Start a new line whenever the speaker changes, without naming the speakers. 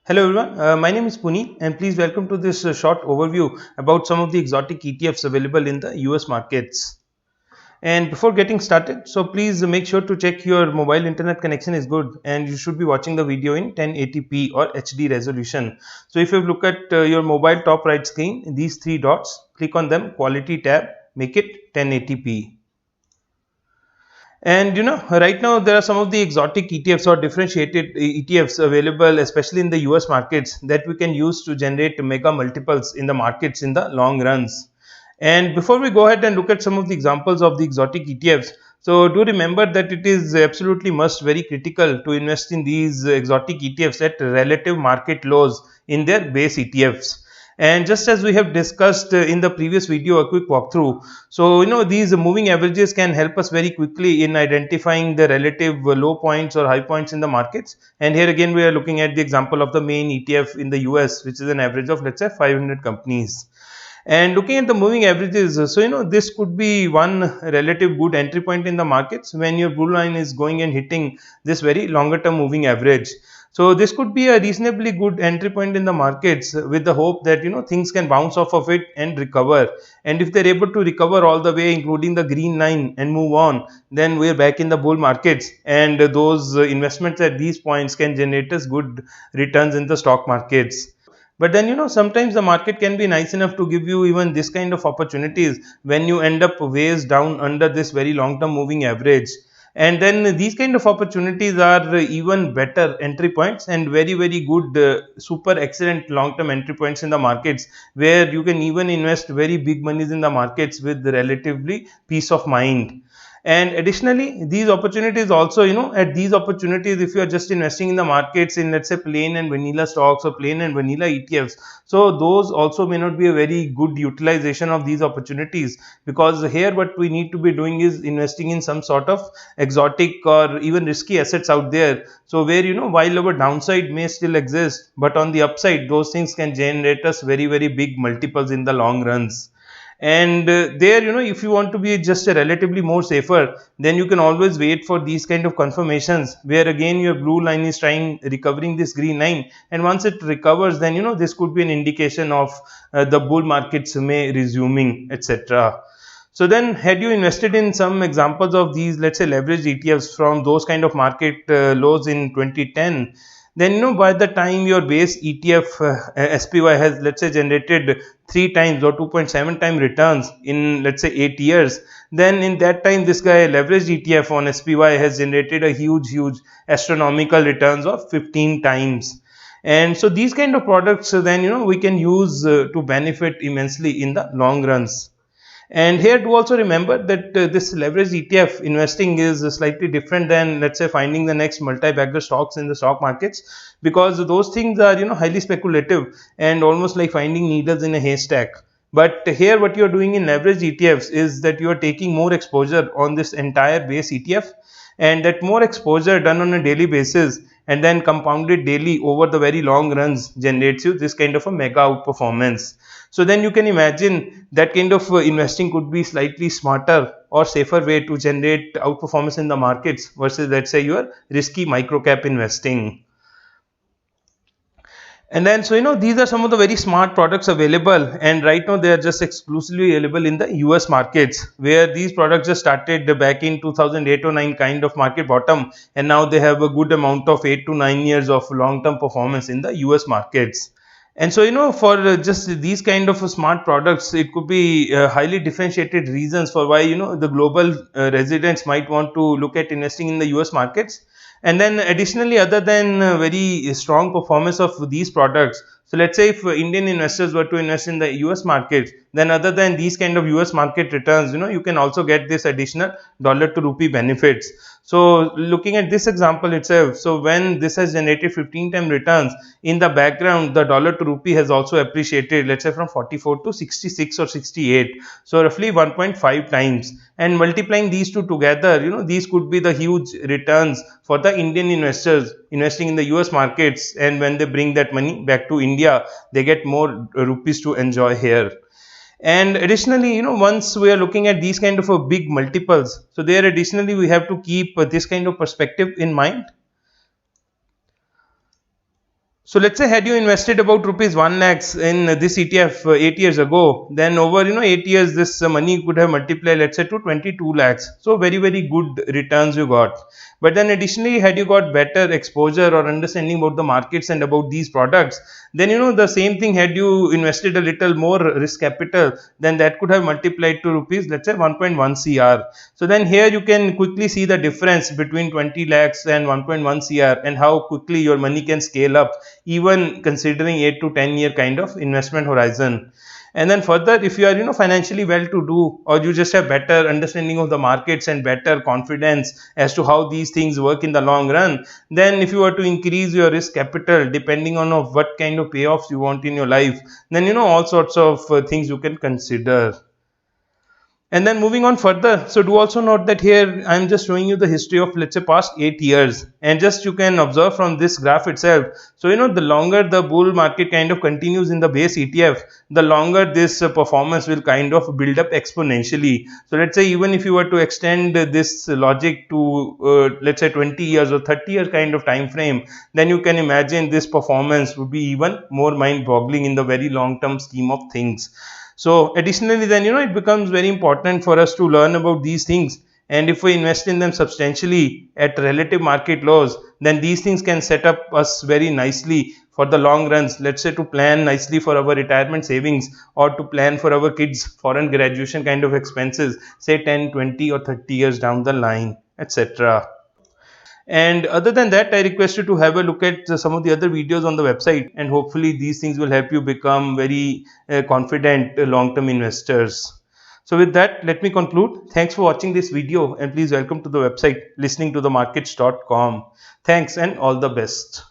Hello everyone, my name is Puneet and please welcome to this short overview about some of the exotic ETFs available in the US markets. And before getting started, so please make sure to check your mobile internet connection is good and you should be watching the video in 1080p or HD resolution. So if you look at your mobile top right screen, these three dots, click on them, quality tab, make it 1080p. And right now there are some of the exotic ETFs or differentiated ETFs available, especially in the US markets, that we can use to generate mega multiples in the markets in the long runs. And before we go ahead and look at some of the examples of the exotic ETFs, so do remember that it is absolutely must very critical to invest in these exotic ETFs at relative market lows in their base ETFs. And just as we have discussed in the previous video, a quick walkthrough. So, these moving averages can help us very quickly in identifying the relative low points or high points in the markets. And here again, we are looking at the example of the main ETF in the US, which is an average of, let's say, 500 companies. And looking at the moving averages, so this could be one relative good entry point in the markets when your blue line is going and hitting this very longer term moving average. So this could be a reasonably good entry point in the markets with the hope that things can bounce off of it and recover. And if they're able to recover all the way, including the green line, and move on, then we're back in the bull markets, and those investments at these points can generate us good returns in the stock markets. But then sometimes the market can be nice enough to give you even this kind of opportunities when you end up ways down under this very long term moving average. And then these kind of opportunities are even better entry points and very good super excellent long term entry points in the markets, where you can even invest very big monies in the markets with relatively peace of mind. And additionally, these opportunities also, at these opportunities, if you are just investing in the markets in, let's say, plain and vanilla stocks or plain and vanilla ETFs, so those also may not be a very good utilization of these opportunities, because here what we need to be doing is investing in some sort of exotic or even risky assets out there. So where, while our downside may still exist, but on the upside, those things can generate us very big multiples in the long runs. And there, if you want to be just a relatively more safer, then you can always wait for these kind of confirmations where again your blue line is trying recovering this green line, and once it recovers, then this could be an indication of the bull markets may resuming, etc. So then, had you invested in some examples of these, let's say, leveraged ETFs from those kind of market lows in 2010, then by the time your base ETF SPY has, let's say, generated 3 times or 2.7 time returns in, let's say, 8 years, then in that time this guy leveraged ETF on SPY has generated a huge astronomical returns of 15 times. And so these kind of products, then we can use to benefit immensely in the long runs. And here to also remember that this leveraged ETF investing is slightly different than, let's say, finding the next multi-bagger stocks in the stock markets, because those things are highly speculative and almost like finding needles in a haystack. But here what you are doing in leveraged ETFs is that you are taking more exposure on this entire base ETF, and that more exposure done on a daily basis and then compounded daily over the very long runs generates you this kind of a mega outperformance. So then you can imagine that kind of investing could be slightly smarter or safer way to generate outperformance in the markets versus, let's say, your risky micro cap investing. And then, so these are some of the very smart products available, and right now they are just exclusively available in the US markets, where these products just started back in 2008 or 9 kind of market bottom, and now they have a good amount of 8 to 9 years of long term performance in the US markets. And so, for just these kind of smart products, it could be highly differentiated reasons for why, the global residents might want to look at investing in the US markets. And then additionally, other than very strong performance of these products, so let's say if Indian investors were to invest in the US market, then other than these kind of US market returns, you can also get this additional dollar to rupee benefits. So looking at this example itself, so when this has generated 15 time returns, in the background the dollar to rupee has also appreciated, let's say, from 44 to 66 or 68, so roughly 1.5 times. And multiplying these two together, these could be the huge returns for the Indian investors investing in the US markets, and when they bring that money back to India, they get more rupees to enjoy here. And additionally, once we are looking at these kind of a big multiples, so there additionally we have to keep this kind of perspective in mind. So let's say had you invested about rupees 1 lakhs in this ETF 8 years ago, then over 8 years this money could have multiplied, let's say, to 22 lakhs. So very good returns you got. But then additionally, had you got better exposure or understanding about the markets and about these products, then the same thing, had you invested a little more risk capital, then that could have multiplied to rupees, let's say, 1.1 cr. So then here you can quickly see the difference between 20 lakhs and 1.1 cr, and how quickly your money can scale up, even considering 8 to 10 year kind of investment horizon. And then further, if you are financially well to do, or you just have better understanding of the markets and better confidence as to how these things work in the long run, then if you were to increase your risk capital depending on of what kind of payoffs you want in your life, then all sorts of things you can consider. And then moving on further, so do also note that here I'm just showing you the history of, let's say, past 8 years, and just you can observe from this graph itself. So the longer the bull market kind of continues in the base ETF, the longer this performance will kind of build up exponentially. So let's say even if you were to extend this logic to let's say 20 years or 30 years kind of time frame, then you can imagine this performance would be even more mind boggling in the very long term scheme of things. So additionally, then it becomes very important for us to learn about these things, and if we invest in them substantially at relative market lows, then these things can set up us very nicely for the long runs, let's say to plan nicely for our retirement savings, or to plan for our kids foreign graduation kind of expenses, say 10, 20 or 30 years down the line, etc. And other than that, I request you to have a look at some of the other videos on the website, and hopefully these things will help you become very confident long-term investors. So with that, let me conclude. Thanks for watching this video, and please welcome to the website listeningtothemarkets.com. Thanks and all the best.